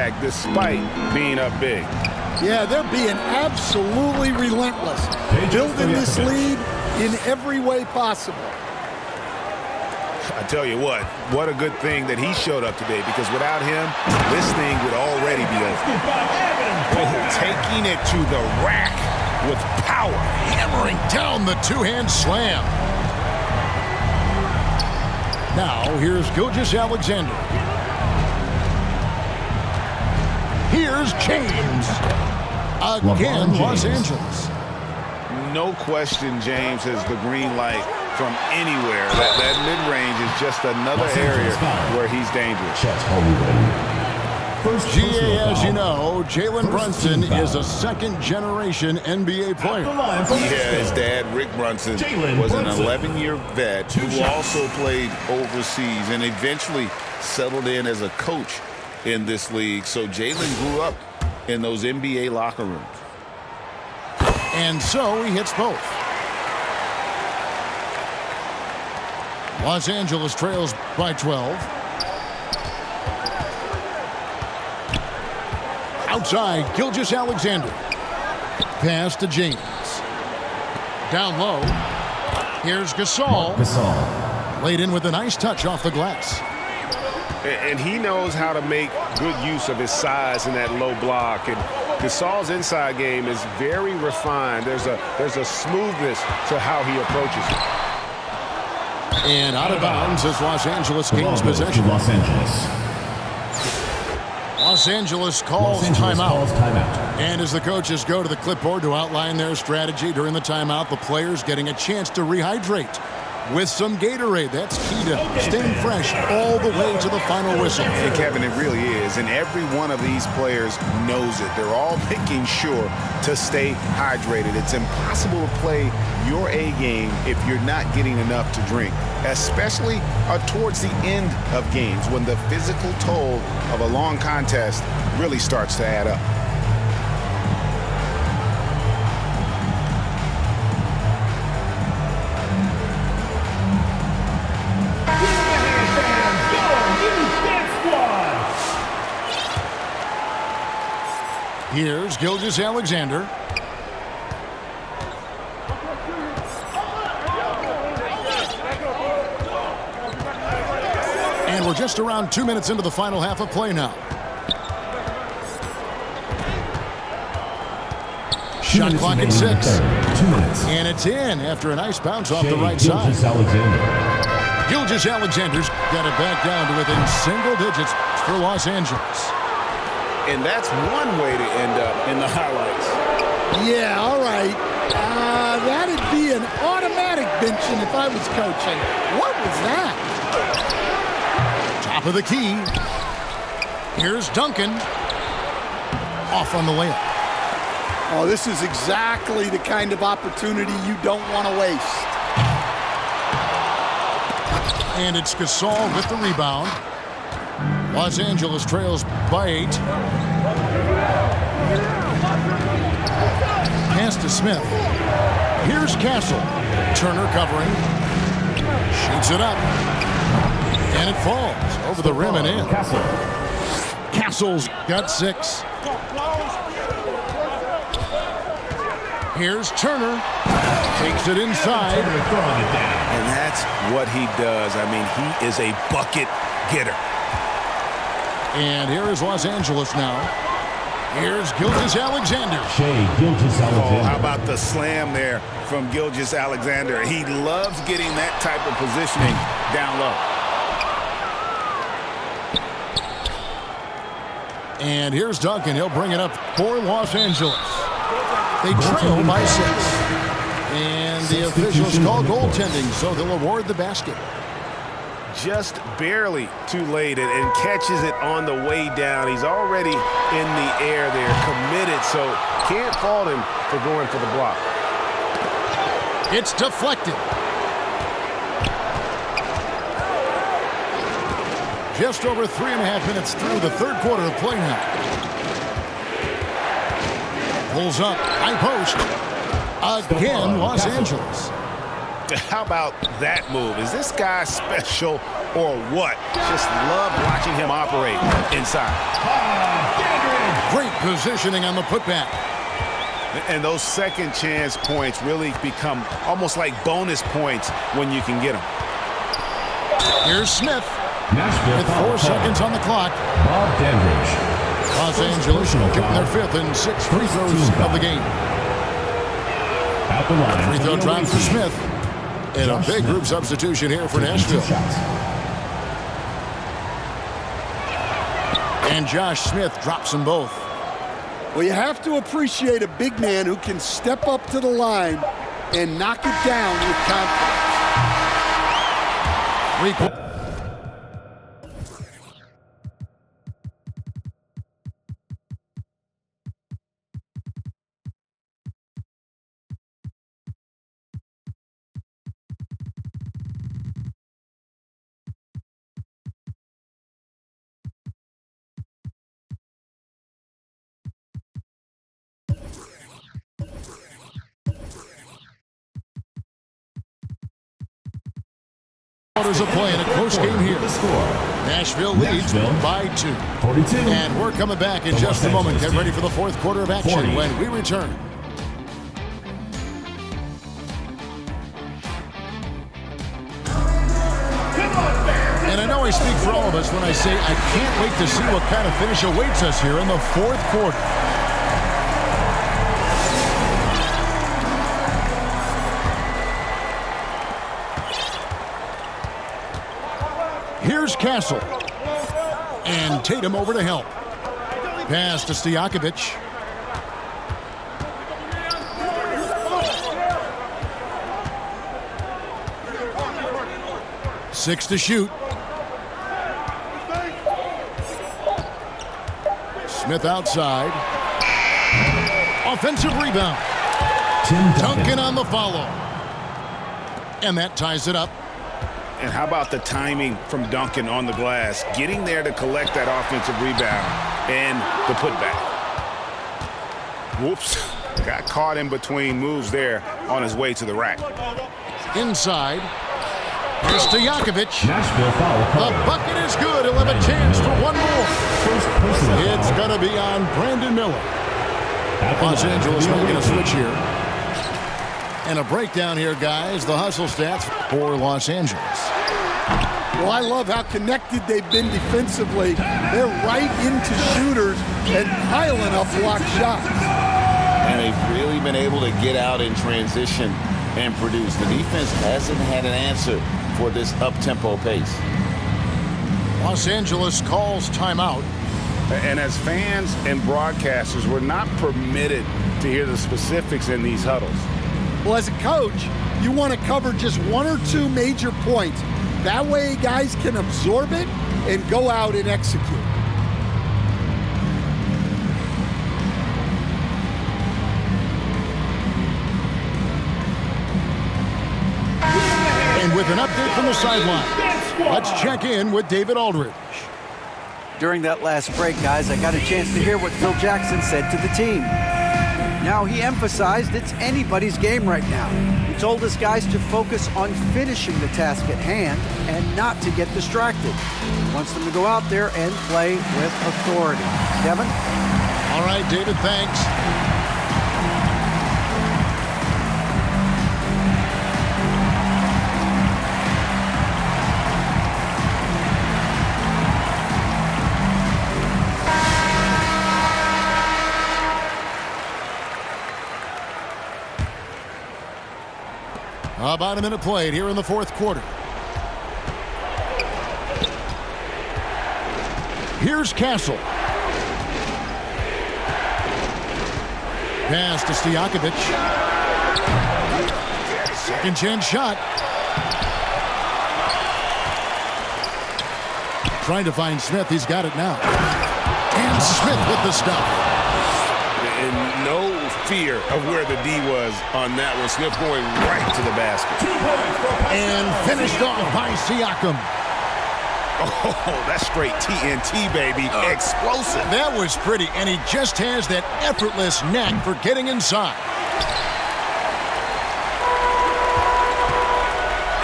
back despite being up big. Yeah, they're being absolutely relentless, building this lead in every way possible. I tell you what a good thing that he showed up today, because without him, this thing would already be over. Taking it to the rack with power. Hammering down the two-hand slam. Now, here's Gilgeous-Alexander. Here's James. Again, Los Angeles. No question, James has the green light from anywhere. That mid-range is just another area where he's dangerous. GA, as you know, Jalen Brunson is a second-generation NBA player. Yeah, his dad, Rick Brunson, was an 11-year vet who also played overseas and eventually settled in as a coach in this league. So Jalen grew up in those NBA locker rooms. And so he hits both. Los Angeles trails by 12. Outside, Gilgeous-Alexander. Pass to James. Down low. Here's Gasol. Laid in with a nice touch off the glass. And he knows how to make good use of his size in that low block. And Gasol's inside game is very refined. There's a smoothness to how he approaches it. And out of bounds as Los Angeles gains possession. Los Angeles calls timeout. And as the coaches go to the clipboard to outline their strategy during the timeout, the players getting a chance to rehydrate with some Gatorade. That's key to staying fresh all the way to the final whistle. And Kevin, it really is. And every one of these players knows it. They're all making sure to stay hydrated. It's impossible to play your A game if you're not getting enough to drink, especially towards the end of games when the physical toll of a long contest really starts to add up. Here's Gilgeous-Alexander. And we're just around 2 minutes into the final half of play now. Shot clock at 6. 2 minutes. And it's in after a nice bounce off the right side. Gilgeous-Alexander's got it back down to within single digits for Los Angeles. And that's one way to end up in the highlights. Yeah, all right. That'd be an automatic benching if I was coaching. What was that? Top of the key. Here's Duncan. Off on the layup. Oh, this is exactly the kind of opportunity you don't want to waste. And it's Gasol with the rebound. Los Angeles trails by 8. Pass to Smith. Here's Castle. Turner covering. Shoots it up. And it falls over the rim and in. Castle's got 6. Here's Turner. Takes it inside. And that's what he does. I mean, he is a bucket getter. And here is Los Angeles now. Here's Gilgeous-Alexander. Oh, how about the slam there from Gilgeous-Alexander? He loves getting that type of positioning down low. And here's Duncan. He'll bring it up for Los Angeles. They trail by 6. And the officials call goaltending, so they'll award the basket. Just barely too late and catches it on the way down. He's already in the air there, committed, so can't fault him for going for the block. It's deflected. Just over 3.5 minutes through the third quarter of play now. Pulls up, high post. Again, Los Angeles. How about that move? Is this guy special or what? Just love watching him operate inside. Positioning on the putback. And those second chance points really become almost like bonus points when you can get them. Here's Smith with 4 seconds on the clock. Bob Dandridge. Los Angeles getting their 5th and 6th free throws of the game. At the line. Free throw drop for Smith. And a big group substitution here for Nashville. And Josh Smith drops them both. Well, you have to appreciate a big man who can step up to the line and knock it down with confidence. Quarters of play in a close game here. Nashville leads by 2. 42. And we're coming back in just a moment. Get ready for the 4th quarter of action 40. when we return. And I know I speak for all of us when I say I can't wait to see what kind of finish awaits us here in the 4th quarter. Here's Castle. And Tatum over to help. Pass to Stojakovic. Six to shoot. Smith outside. Offensive rebound. Duncan on the follow. And that ties it up. And how about the timing from Duncan on the glass, getting there to collect that offensive rebound and the putback. Whoops. Got caught in between moves there on his way to the rack. Inside. Here's Stojakovic. Nashville foul call. The bucket is good. He'll have a chance for one more. It's going to be on Brandon Miller. Los Angeles making a switch here. And a breakdown here, guys. The hustle stats for Los Angeles. Well, I love how connected they've been defensively. They're right into shooters and piling up block shots. And they've really been able to get out in transition and produce. The defense hasn't had an answer for this up-tempo pace. Los Angeles calls timeout. And as fans and broadcasters, we're not permitted to hear the specifics in these huddles. Well, as a coach, you want to cover just 1 or 2 major points. That way guys can absorb it and go out and execute. And with an update from the sideline, let's check in with David Aldridge. During that last break, guys, I got a chance to hear what Phil Jackson said to the team. Now, he emphasized it's anybody's game right now. He told his guys to focus on finishing the task at hand and not to get distracted. He wants them to go out there and play with authority. Kevin? All right, David, thanks. About a minute played here in the 4th quarter. Here's Castle. Pass to Stojakovic. Second chance shot. Trying to find Smith. He's got it now. And Smith with the stop. And no fear of where the D was on that one. Smith going right to the basket. And finished off by Siakam. Oh, that's straight TNT, baby. Explosive. That was pretty, and he just has that effortless knack for getting inside.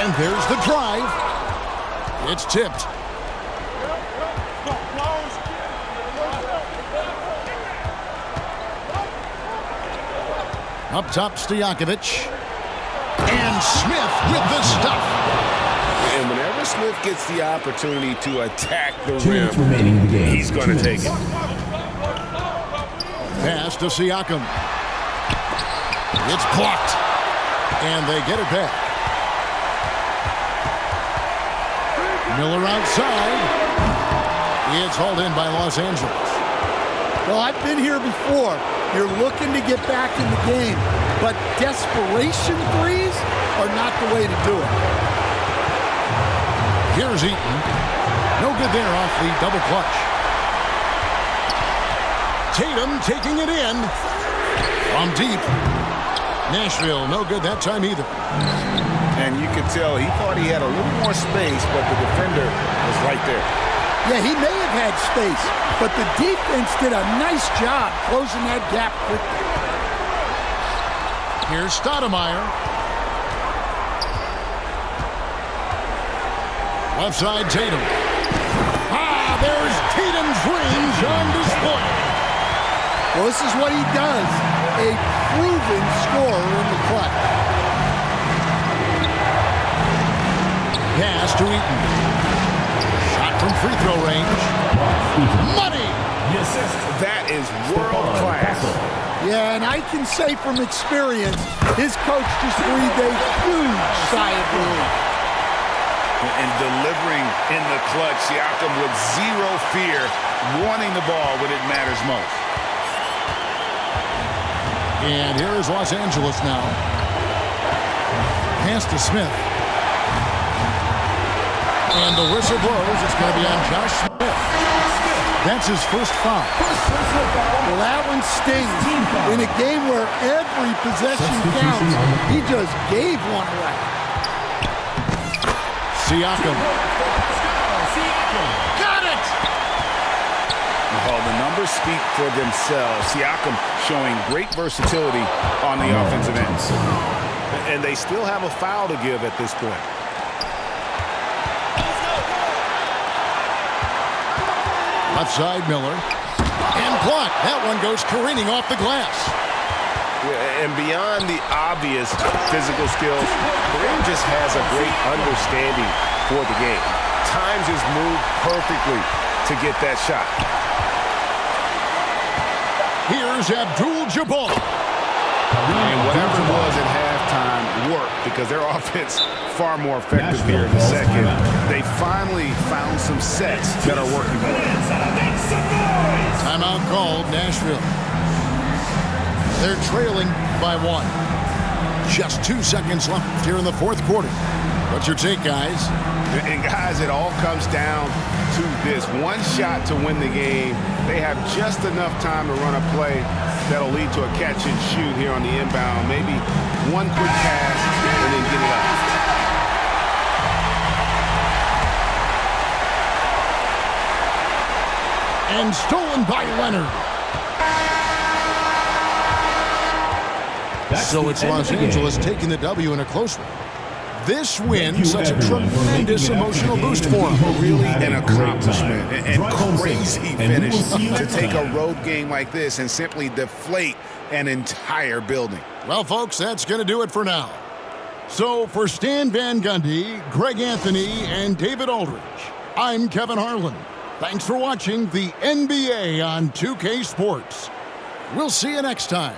And there's the drive. It's tipped. Up top, Stojakovic. And Smith with the stuff. And whenever Smith gets the opportunity to attack the 2 minutes remaining in the rim, game. he's going to take it. Pass to Siakam. It's blocked. And they get it back. Miller outside. It's hauled in by Los Angeles. Well, I've been here before. You're looking to get back in the game, but desperation threes are not the way to do it. Here's Eaton. No good there off the double clutch. Tatum taking it in. From deep. Nashville, no good that time either. And you could tell he thought he had a little more space, but the defender was right there. Yeah, he may have had space, but the defense did a nice job closing that gap quickly. Here's Stoudemire. Left side, Tatum. There's Tatum's range on display. Well, this is what he does. A proven scorer in the clutch. Pass to Eaton. Shot from free throw range. Money! That is world class. Yeah, and I can say from experience, his coach just breathed a huge sigh of relief. And delivering in the clutch, Siakam with zero fear, wanting the ball when it matters most. And here is Los Angeles now. Pass to Smith. And the whistle blows. It's going to be on Josh Smith. That's his first foul. Well, that one stings. In a game where every possession counts, he just gave one away. Siakam. Got it! Oh, the numbers speak for themselves. Siakam showing great versatility on the offensive end. And they still have a foul to give at this point. Left side, Miller. And blocked. That one goes careening off the glass. Yeah, and beyond the obvious physical skills, Kareem just has a great understanding for the game. Times his move perfectly to get that shot. Here's Abdul-Jabbar. And whatever it was at halftime worked because their offense far more effective here in the second. They finally found some sets that are working for them. Timeout called, Nashville. They're trailing by 1. Just 2 seconds left here in the fourth quarter. What's your take, guys? And guys, it all comes down to this. One shot to win the game. They have just enough time to run a play that'll lead to a catch and shoot here on the inbound. Maybe one quick pass and then get it up. And stolen by Leonard. So it's Los Angeles taking the W in a close one. This win, such a tremendous emotional boost for them. Really an accomplishment and crazy finish to take a road game like this and simply deflate an entire building. Well, folks, that's going to do it for now. So for Stan Van Gundy, Greg Anthony, and David Aldridge, I'm Kevin Harlan. Thanks for watching the NBA on 2K Sports. We'll see you next time.